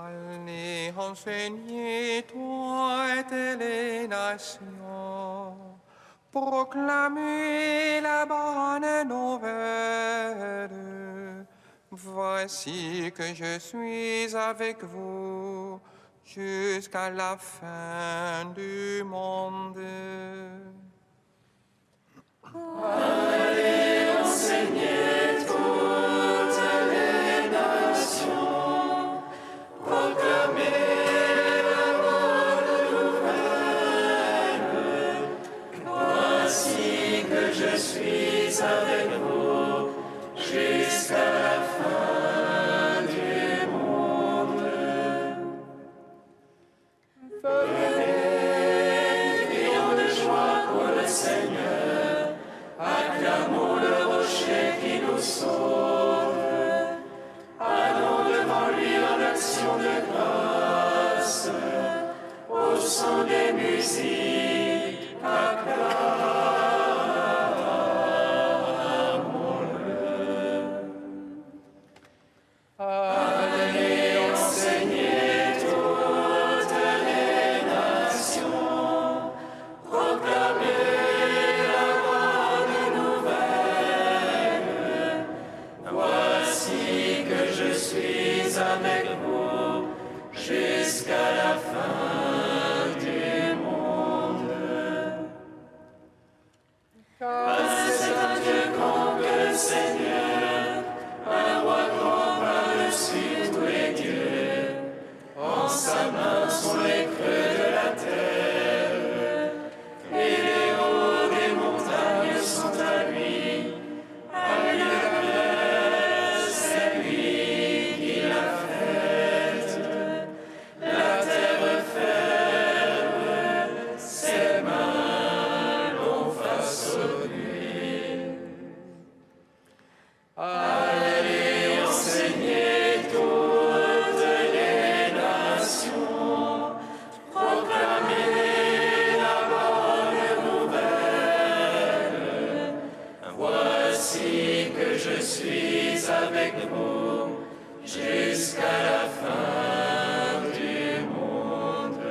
Allez, enseignez-toi les nations, proclamez la bonne nouvelle. Voici que je suis avec vous jusqu'à la fin du monde. Allez, enseignez toutes les nations, proclamez la bonne nouvelle. Voici que je suis avec vous jusqu'à la fin du monde. Venez, crions de joie pour le Seigneur. Acclamons le rocher qui nous sauve. Allons devant lui en action de grâce. Au son des musiques, acclamons-le. Allez, enseignez toutes les nations. Proclamez je suis avec vous jusqu'à la fin du monde. Car c'est un Dieu grand que le Seigneur, un roi grand par-dessus tous les dieux. En sa main sont les creux de la terre, et les hauts des montagnes sont à lui. Allez, enseignez toutes les nations, proclamez la bonne nouvelle. Voici que je suis avec vous jusqu'à la fin du monde.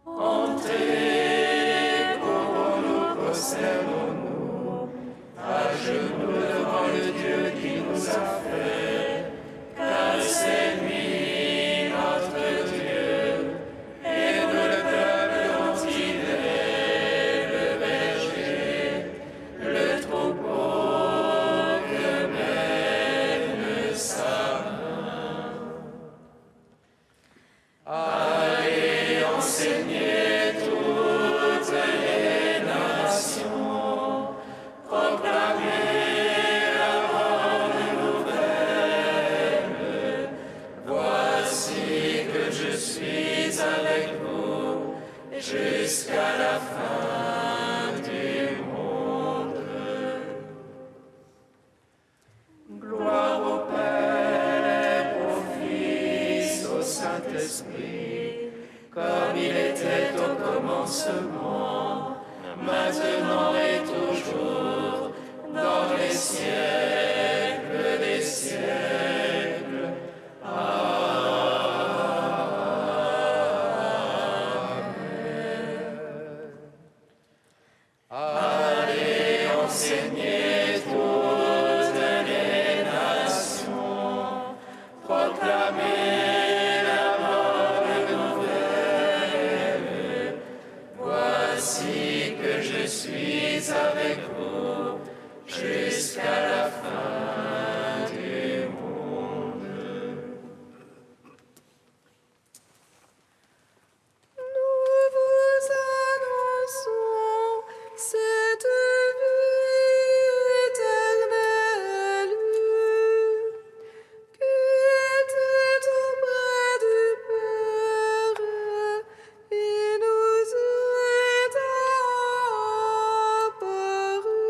Entrez, courons-nous, prosternons-nous, à genoux devant le Dieu qui nous a fait, car c'est lui notre Dieu, et nous le peuple dont il est le berger, le troupeau que mène sa main. Allez, enseignez toutes les nations, proclamez la bonne nouvelle. Voici que je suis avec vous jusqu'à la fin du monde. Gloire au Père, au Fils, au Saint-Esprit, comme il était au commencement, maintenant et toujours, dans les siècles des siècles. Amen. Allez, enseignez toutes les nations, proclamez la bonne nouvelle. Voici que je suis avec vous jusqu'à la fin du monde. Nous vous annonçons cette vie éternelle qui était auprès du Père et nous est apparue.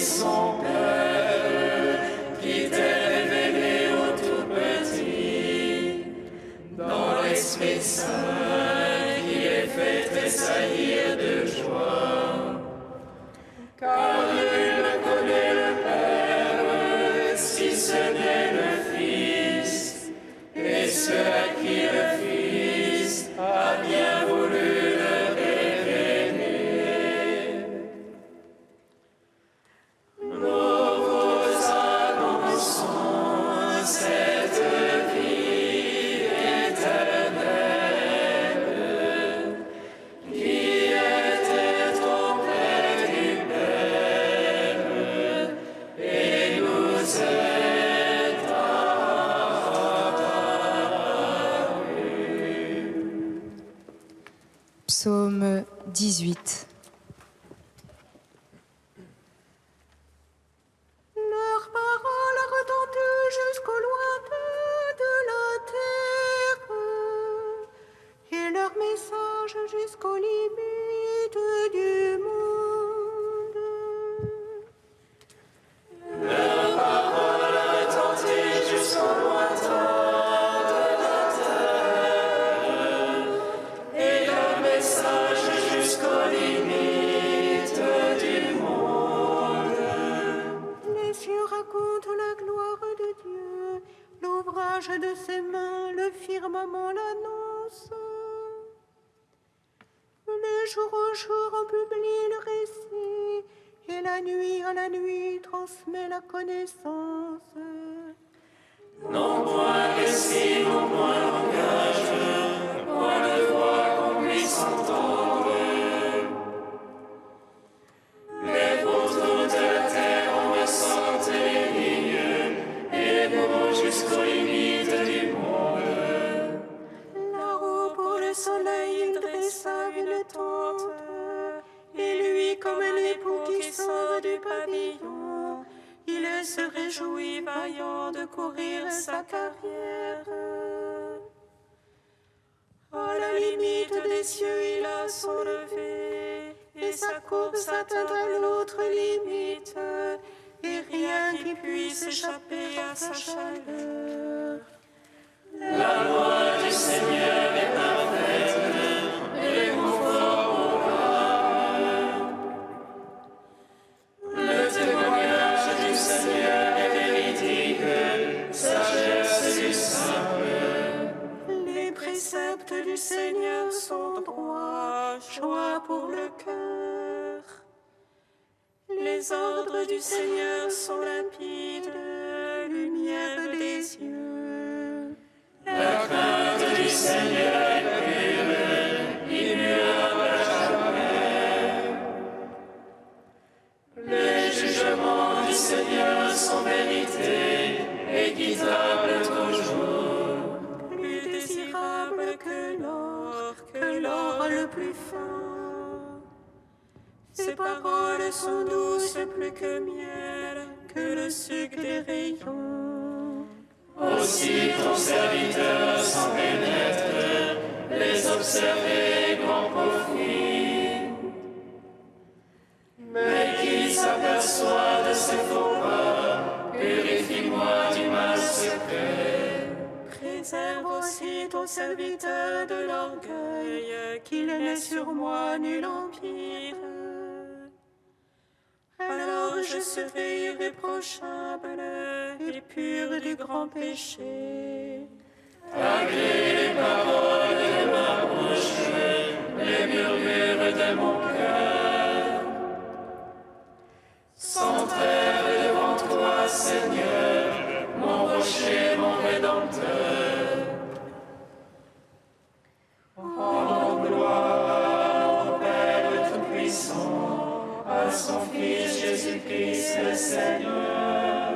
son Père, qui t'est révélé au tout petit, dans l'Esprit Saint, qui les fait tressaillir de joie. Car nul ne connaît le Père, si ce n'est le Fils, et ceux à qui le Fils a bien voulu le révéler. Nous vous annonçons cette vie éternelle qui était auprès du Père et nous est apparue. Psaume 18. Leur parole retentit jusqu'au lointain de la terre, et leur message jusqu'aux limites du monde. Retentit jusqu'au lointain de la terre, et leur message jusqu'aux limites du monde. Les cieux racontent la gloire de Dieu, l'ouvrage de ses mains, le firmament l'annonce. Le jour au jour on publie le récit, et la nuit à la nuit transmet la connaissance. Non point récit, non point langage, point de voix qu'on puisse entendre. Mais pour toute la terre on ressente les lignes, et les mots jusqu'aux limites du monde. Là-haut pour le soleil il dressa une tente, et lui comme l'époux qui sort du pavillon, il se réjouit vaillant de courir sa carrière. À la limite des cieux il a son lever, et sa course atteindra l'autre limite, et rien qui puisse échapper à sa chaleur. La loi du Seigneur est parfaite, et confort au cœur. Le témoignage du Seigneur est véridique, sagesse du simple. Les préceptes du Seigneur sont droits, joie pour le cœur. Les ordres du Seigneur sont limpides, lumière des yeux. La crainte du Seigneur est pure, immuable à jamais. Les jugements du Seigneur sont vérité, équitables toujours. Plus désirable que l'or le plus fin. Ses paroles sont douces plus que miel, que le sucre des rayons. Aussi ton serviteur s'en pénètre, les observer grand profit. Mais qui s'aperçoit de ses faux pas, purifie-moi du mal secret. Préserve aussi ton serviteur de l'orgueil, qu'il n'ait sur moi nul empire. Alors je serai irréprochable et pur du grand péché. Agrée les paroles de ma bouche, les murmures de mon cœur. Sans trêve devant toi, Seigneur, mon rocher, mon rédempteur. En gloire au Père Tout-Puissant, à son Fils Jésus-Christ le Seigneur.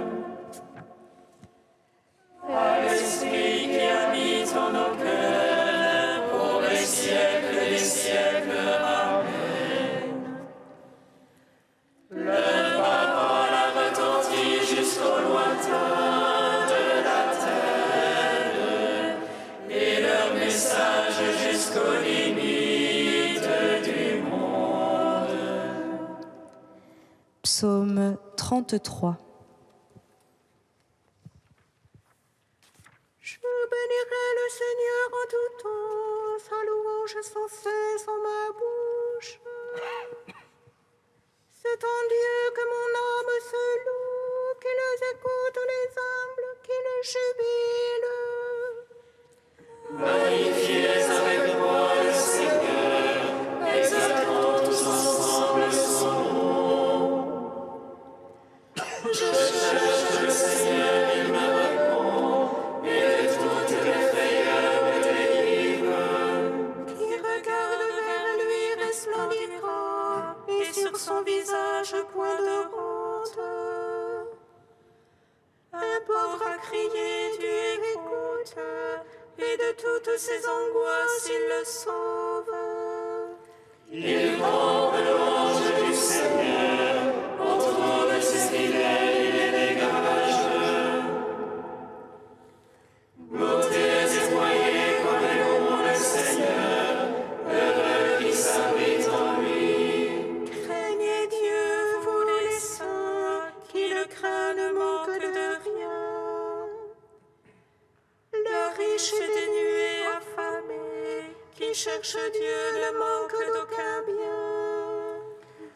À l'Esprit qui habite en nos cœurs, pour les siècles des siècles. Amen. Leur parole a retenti jusqu'au lointain de la terre, et leur message jusqu'aux limites du monde. Psaume 33. Je bénirai le Seigneur en tout temps, sa louange sans cesse en ma bouche. C'est en Dieu que mon âme se loue, qu'ils écoutent les humbles, qu'ils jubilent. Magnifiez avec moi le Seigneur, exaltons tous ensemble son nom. Je cherche le Seigneur, il me répond, et de toutes les frayeurs me délivre. Qui regarde vers lui resplendira, et sur son visage point de honte. Un pauvre a crié, Dieu écoute, et de toutes ses angoisses il le sauve. Il tombe louange du Seigneur, autour de ses filets il les dégage. Montez et voyez comme louent le Seigneur, heureux qui s'abrite en lui. Craignez Dieu, vous les saints, qui le craignent ne manque de rien. Le riche est dénué, affamé, qui cherche Dieu ne manque d'aucun bien.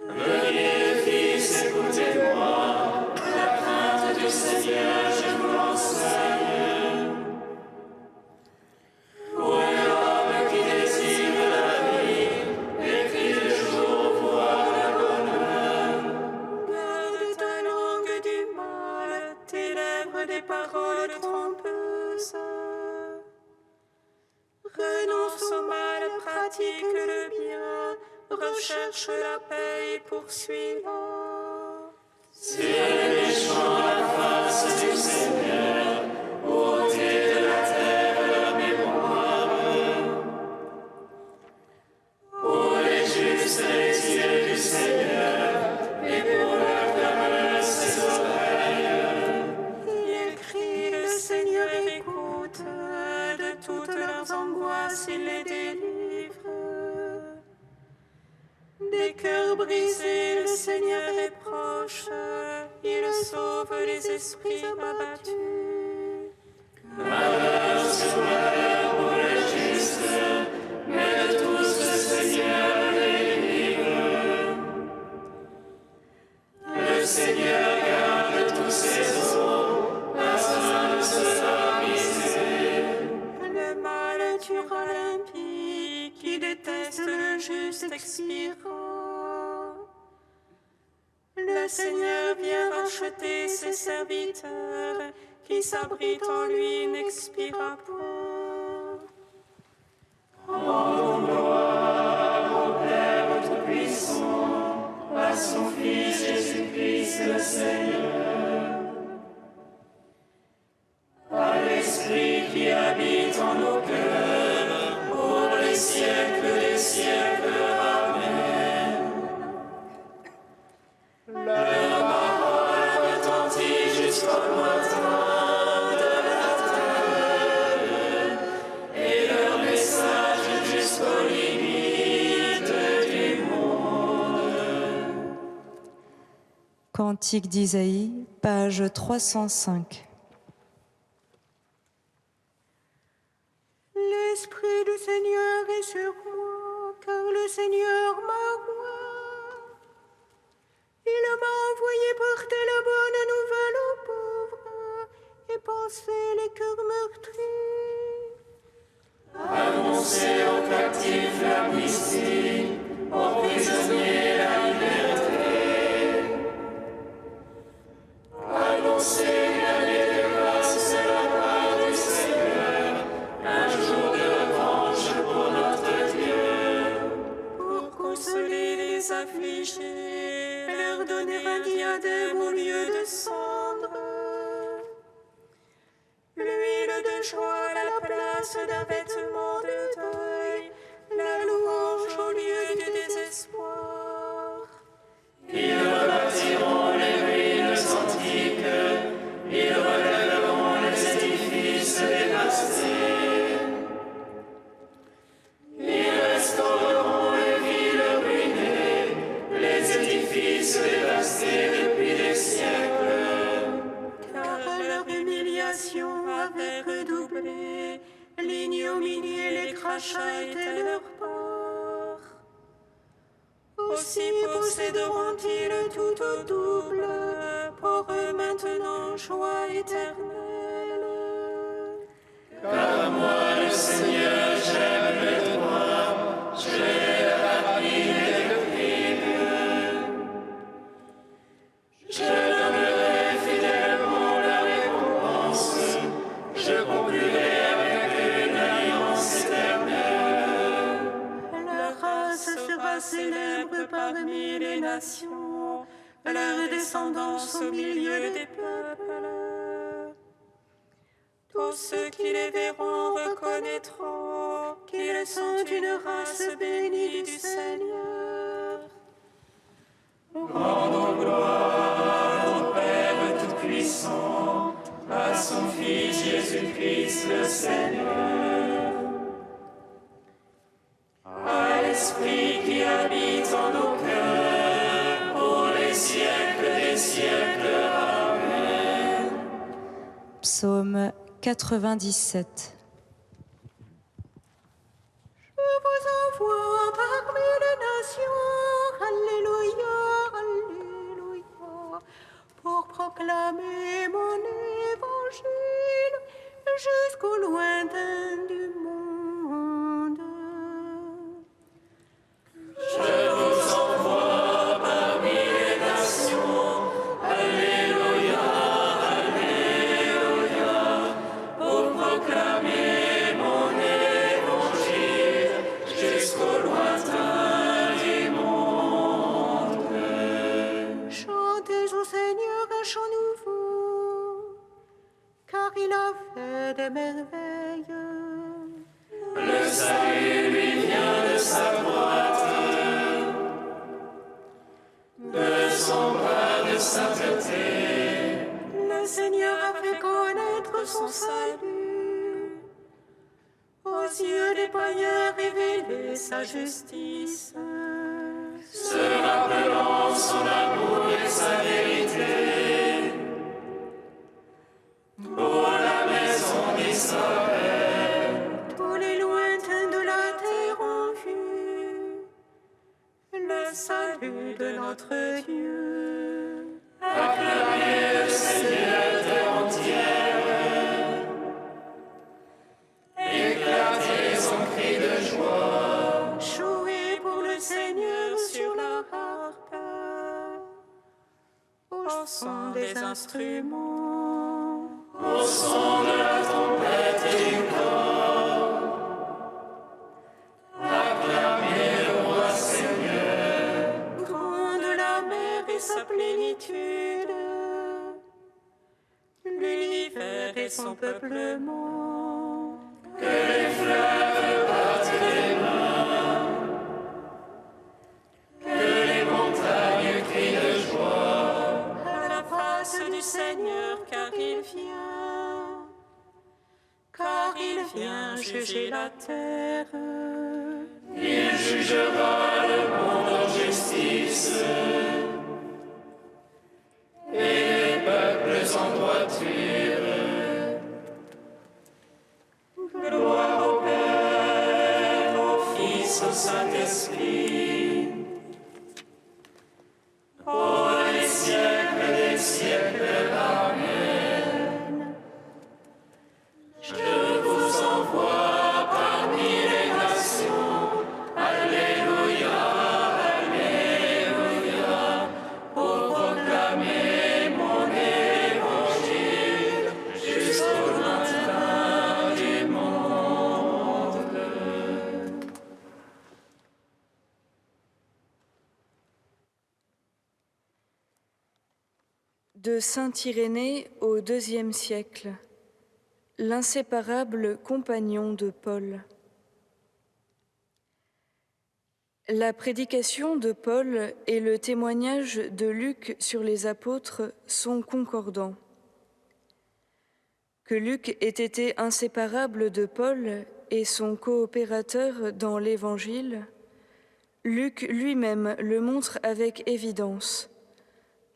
Venez, fils, écoutez-moi, la crainte du Seigneur, je vous l'enseigne. Pour l'homme qui désire la vie, et qui le jour voit le bonheur. Garde ta langue du mal, tes lèvres des paroles trompeuses. Renonce au mal, pratique le bien, recherche la paix et poursuis-la. Si les méchants la face du Seigneur, ôtez de la terre leur mémoire. Pour les justes, les yeux du Seigneur, et pour leur clameur, ses oreilles. Il crie, le Seigneur écoute, de toutes leurs angoisses il les délivre. Des cœurs brisés, le Seigneur est proche, il sauve les esprits abattus. Malheur sur malheur pour les justes, mais de tous le Seigneur les délivre. Le Seigneur garde tous ses eaux, afin de se raviser. Le mal tuera l'impie, qui déteste le juste expirant. Le Seigneur vient racheter ses serviteurs, qui s'abritent en lui n'expira point. Rendons gloire au Père Tout-Puissant, à son Fils Jésus-Christ le Seigneur, à l'Esprit qui habite en nos cœurs, pour les siècles des siècles. Amen. Leur parole retentit jusqu'au lointain de la terre, et leur message jusqu'aux limites du monde. Cantique d'Isaïe, page 305. L'Esprit du Seigneur est sur moi, car le Seigneur m'a oint. Il m'a envoyé porter la bonne nouvelle aux pauvres et panser les cœurs meurtris. Annoncez aux captifs l'amnistie, aux prisonniers la liberté. Annoncez une année de grâce de la part du Seigneur, un jour de revanche pour notre Dieu. Pour consoler les affligés, leur donner un diadème au lieu de cendre. L'huile de joie à la place d'un vêtement de deuil, la louange au lieu du désespoir. Ils rebâtiront les ruines antiques, ils relèveront les édifices dévastés. Ils restaureront les villes ruinées, les édifices dévastés. rachat était leur part. Aussi posséderont-ils tout au double, pour eux maintenant joie éternelle. Car moi, le Seigneur, j'aime le droit, je l'ai rapide et le crime. Je donnerai fidèlement la récompense, je conclurai avec eux une alliance éternelle. Leur race sera célèbre parmi les nations, leur descendance au milieu des peuples. Tous ceux qui les verront reconnaîtront qu'ils sont une race bénie du Seigneur. Rendons gloire au Père Tout-Puissant, à son Fils Jésus-Christ le Seigneur, à l'Esprit qui habite en nos cœurs, pour les siècles des siècles. Amen. Psaume 97. Je vous envoie parmi les nations, Alléluia, Alléluia, pour proclamer mon évangile jusqu'au lointain du monde. Je vous envoie parmi les nations, Alléluia, Alléluia, pour proclamer mon évangile jusqu'au lointain du monde. Chantez au Seigneur un chant nouveau, car il a fait des merveilles. Le salut lui vient de sa droite, de son bras de sainteté. Le Seigneur a fait connaître son salut. Aux yeux des païens révélé sa justice. Se rappelant son amour et sa vérité, pour la maison d'Israël. Tous les lointains de la terre ont vu le salut de notre Dieu. Acclamez le Seigneur terre entière, éclatez en cris de joie. Jouez pour le Seigneur sur la harpe, au son des instruments. Au son de la trompette et du cor, acclamez le roi Seigneur. Grande la mer et sa plénitude, l'univers et son peuplement. Que les fleuves battent les mains, que les montagnes crient de joie. À la face du Seigneur, car il vient juger la terre. Il jugera le monde en justice et les peuples en droiture. Gloire au Père, au Fils, au Saint-Esprit, pour les siècles des siècles. Amen. Je vous envoie parmi les nations, Alléluia, Alléluia, pour proclamer mon évangile jusqu'au lointain du monde. De saint Irénée au IIe siècle, l'inséparable compagnon de Paul. La prédication de Paul et le témoignage de Luc sur les apôtres sont concordants. Que Luc ait été inséparable de Paul et son coopérateur dans l'Évangile, Luc lui-même le montre avec évidence,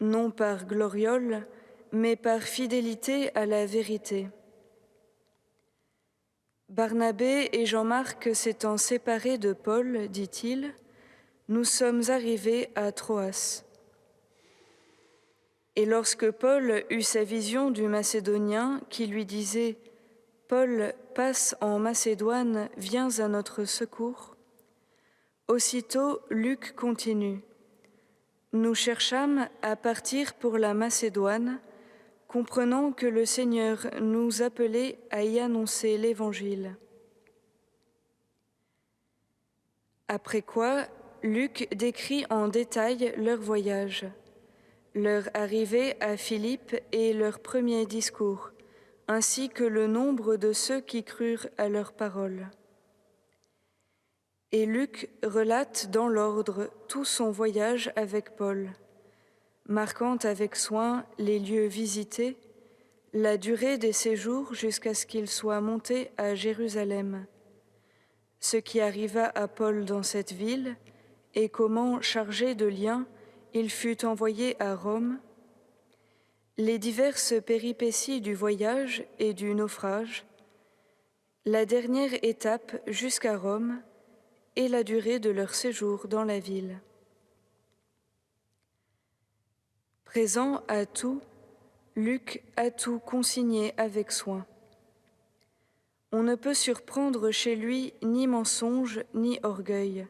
non par gloriole, mais par fidélité à la vérité. Barnabé et Jean-Marc s'étant séparés de Paul, dit-il, nous sommes arrivés à Troas. Et lorsque Paul eut sa vision du Macédonien qui lui disait « Paul, passe en Macédoine, viens à notre secours », aussitôt Luc continue. Nous cherchâmes à partir pour la Macédoine, comprenant que le Seigneur nous appelait à y annoncer l'Évangile. Après quoi, Luc décrit en détail leur voyage, leur arrivée à Philippe et leur premier discours, ainsi que le nombre de ceux qui crurent à leurs paroles. Et Luc relate dans l'ordre tout son voyage avec Paul, marquant avec soin les lieux visités, la durée des séjours jusqu'à ce qu'il soit monté à Jérusalem, ce qui arriva à Paul dans cette ville et comment, chargé de liens, il fut envoyé à Rome, les diverses péripéties du voyage et du naufrage, la dernière étape jusqu'à Rome et la durée de leur séjour dans la ville. Présent à tout, Luc a tout consigné avec soin. On ne peut surprendre chez lui ni mensonge ni orgueil,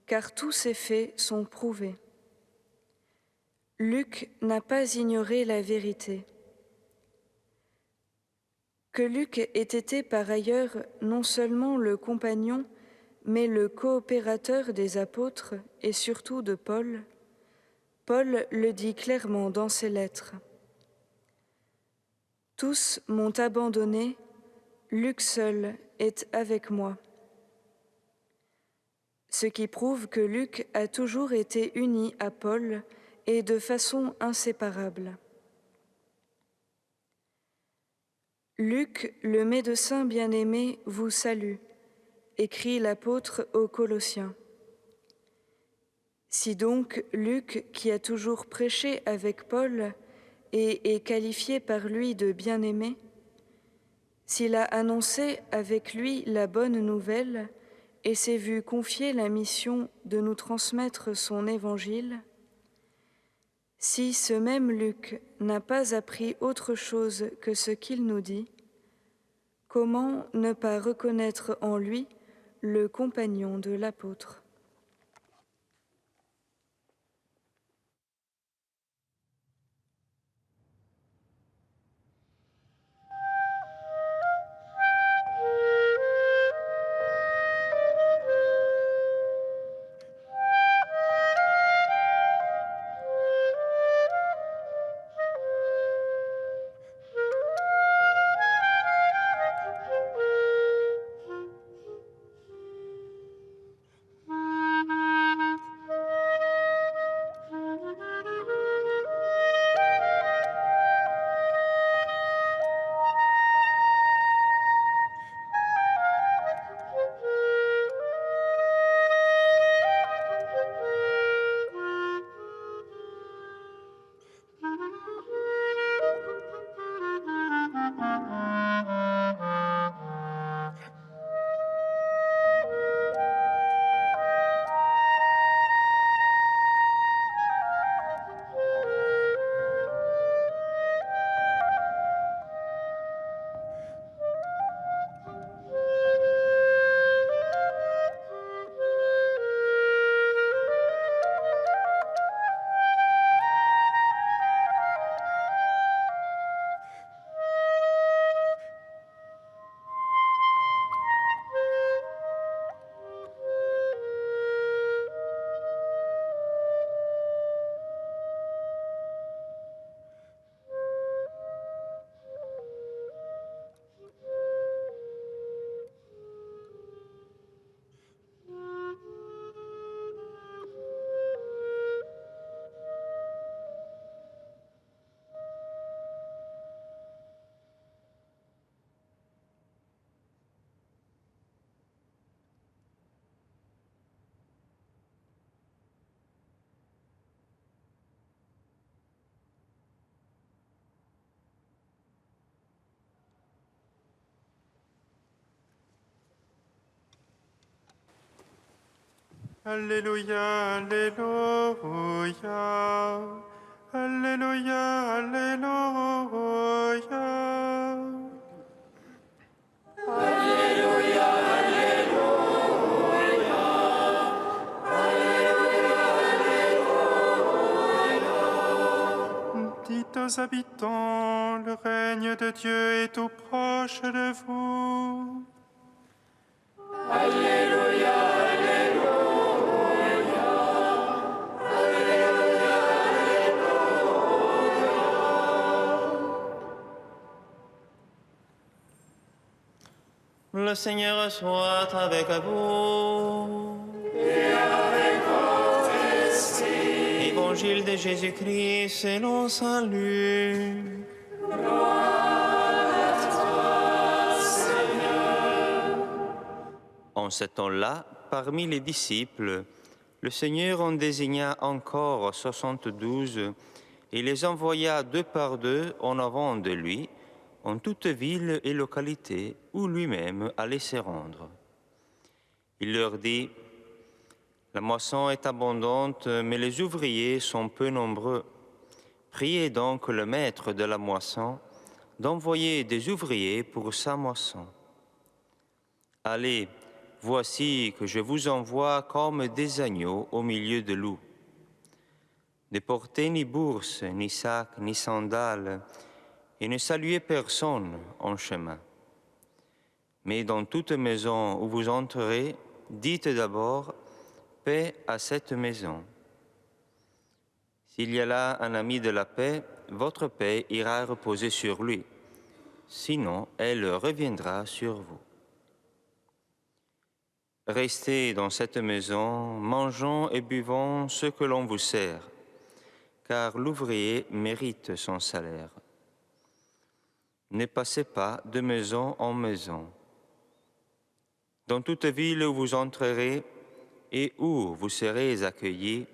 car tous ses faits sont prouvés. Luc n'a pas ignoré la vérité. Que Luc ait été par ailleurs non seulement le compagnon, mais le coopérateur des apôtres et surtout de Paul, Paul le dit clairement dans ses lettres. Tous m'ont abandonné, Luc seul est avec moi. Ce qui prouve que Luc a toujours été uni à Paul et de façon inséparable. Luc, le médecin bien-aimé, vous salue, écrit l'apôtre aux Colossiens. Si donc Luc, qui a toujours prêché avec Paul et est qualifié par lui de bien-aimé, s'il a annoncé avec lui la bonne nouvelle et s'est vu confier la mission de nous transmettre son évangile, si ce même Luc n'a pas appris autre chose que ce qu'il nous dit, comment ne pas reconnaître en lui le compagnon de l'apôtre ? Alléluia, Alléluia. Alléluia, Alléluia. Dites aux habitants, le règne de Dieu est tout proche de vous. Le Seigneur soit avec vous. Évangile de Jésus-Christ selon saint Luc. En ce temps-là, parmi les disciples, le Seigneur en désigna encore 72 et les envoya deux par deux en avant de lui, en toute ville et localité où lui-même allait se rendre. Il leur dit: la moisson est abondante, mais les ouvriers sont peu nombreux. Priez donc le maître de la moisson d'envoyer des ouvriers pour sa moisson. Allez, voici que je vous envoie comme des agneaux au milieu de loups. Ne portez ni bourse, ni sac, ni sandales, et ne saluez personne en chemin. Mais dans toute maison où vous entrerez, dites d'abord: paix à cette maison. S'il y a là un ami de la paix, votre paix ira reposer sur lui. Sinon, elle reviendra sur vous. Restez dans cette maison, mangeons et buvons ce que l'on vous sert, car l'ouvrier mérite son salaire. Ne passez pas de maison en maison. Dans toute ville où vous entrerez et où vous serez accueillis,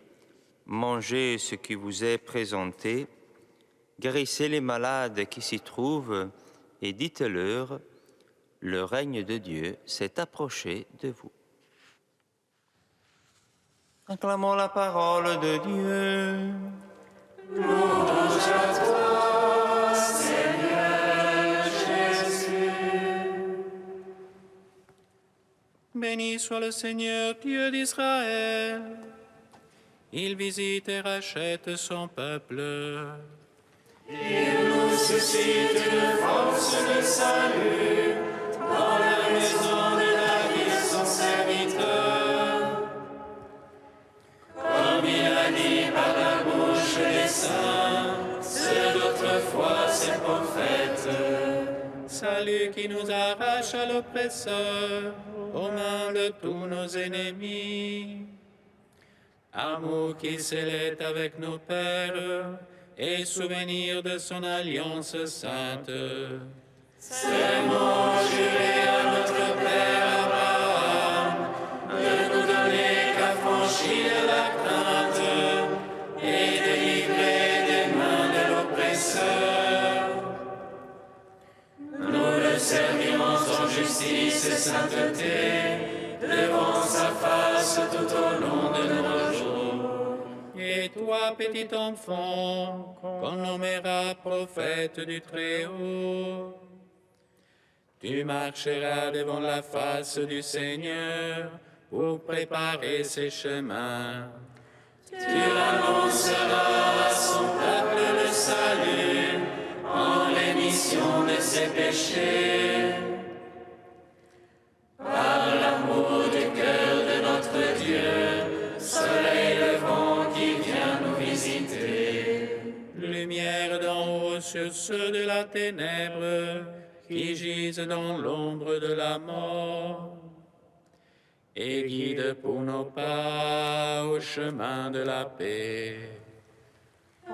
mangez ce qui vous est présenté, guérissez les malades qui s'y trouvent et dites-leur: le règne de Dieu s'est approché de vous. Acclamons la parole de Dieu. Louange à toi, Seigneur Jésus. Béni soit le Seigneur, Dieu d'Israël. Il visite et rachète son peuple. Il nous suscite une force de salut dans la maison de David, son serviteur. Comme il a dit par la bouche des saints, ceux d'autrefois, ses prophètes. Salut qui nous arrache à l'oppresseur, aux mains de tous nos ennemis. Amour qui scellait avec nos pères, et souvenir de son alliance sainte. Serment juré à notre Père Abraham, de nous donner qu'affranchis de la crainte et délivrer des mains de l'oppresseur. Nous le servirons en justice et sainteté, devant sa face tout au long de nos jours. Et toi, petit enfant, qu'on nommera prophète du Très-Haut, tu marcheras devant la face du Seigneur pour préparer ses chemins. Tu annonceras à son peuple le salut en rémission de ses péchés. Par l'amour du cœur de notre Dieu, soleil levant qui vient nous visiter. Lumière d'en haut sur ceux de la ténèbre qui gisent dans l'ombre de la mort. Et guide pour nos pas au chemin de la paix. Au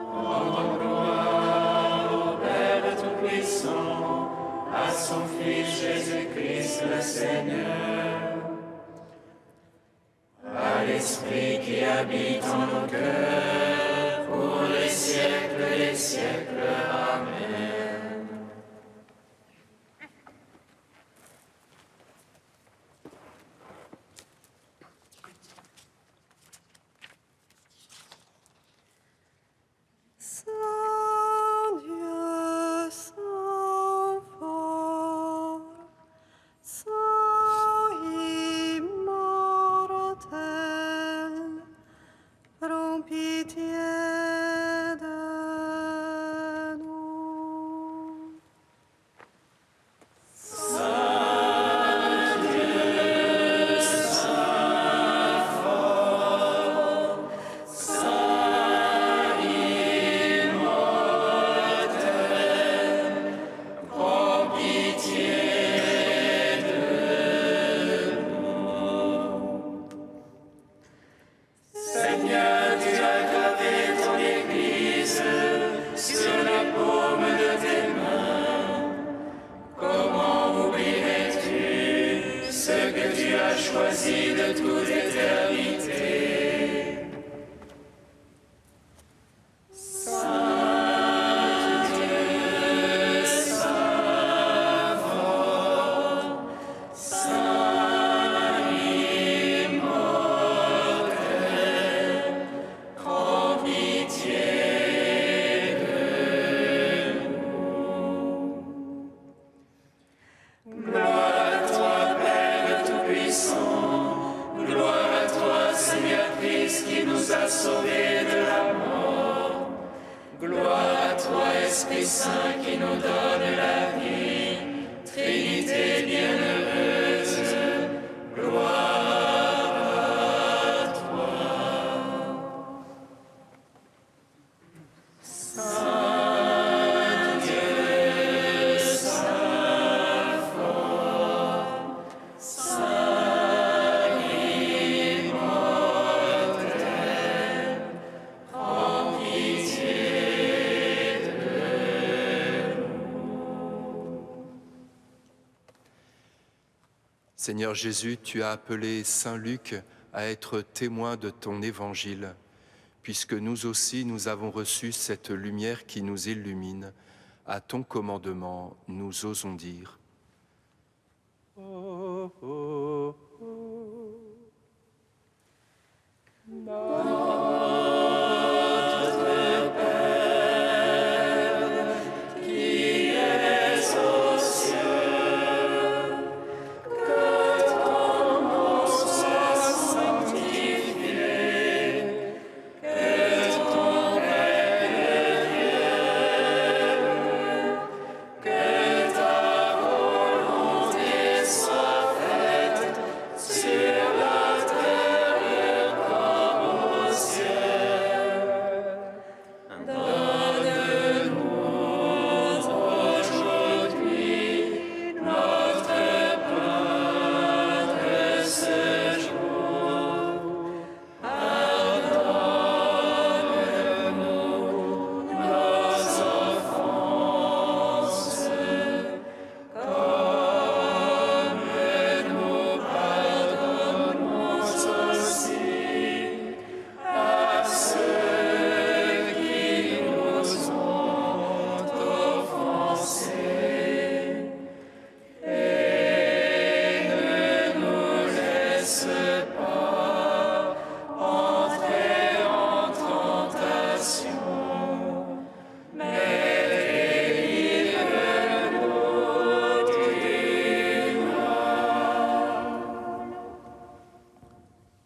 Père Tout-Puissant, à son Fils Jésus-Christ le Seigneur, à l'Esprit qui habite en nos cœurs, pour les siècles des siècles. Amen. toute éternité. Sauvés de la mort. Gloire à toi, Esprit Saint, qui nous donne la vie. Trinité bienheureuse, gloire à toi. Saint Dieu, Saint fort, Saint Seigneur Jésus, tu as appelé Saint Luc à être témoin de ton évangile, puisque nous aussi nous avons reçu cette lumière qui nous illumine. À ton commandement, nous osons dire. Oh, oh, oh.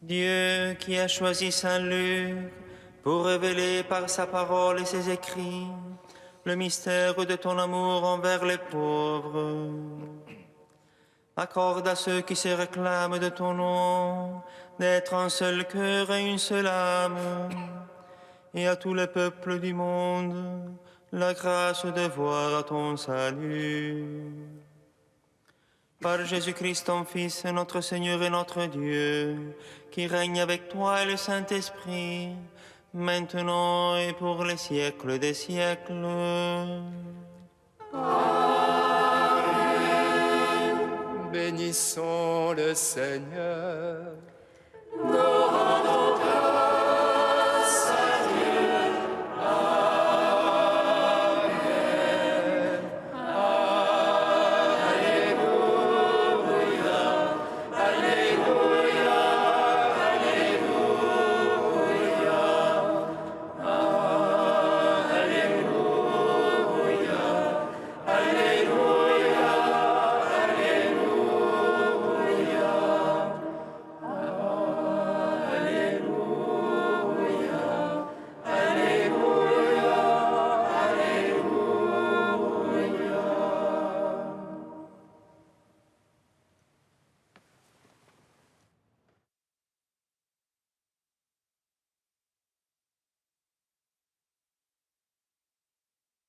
Dieu qui a choisi Saint Luc pour révéler par sa parole et ses écrits le mystère de ton amour envers les pauvres, accorde à ceux qui se réclament de ton nom d'être un seul cœur et une seule âme, et à tous les peuples du monde la grâce de voir ton salut. Par Jésus-Christ, ton Fils, notre Seigneur et notre Dieu, qui règne avec toi et le Saint-Esprit, maintenant et pour les siècles des siècles. Amen. Bénissons le Seigneur.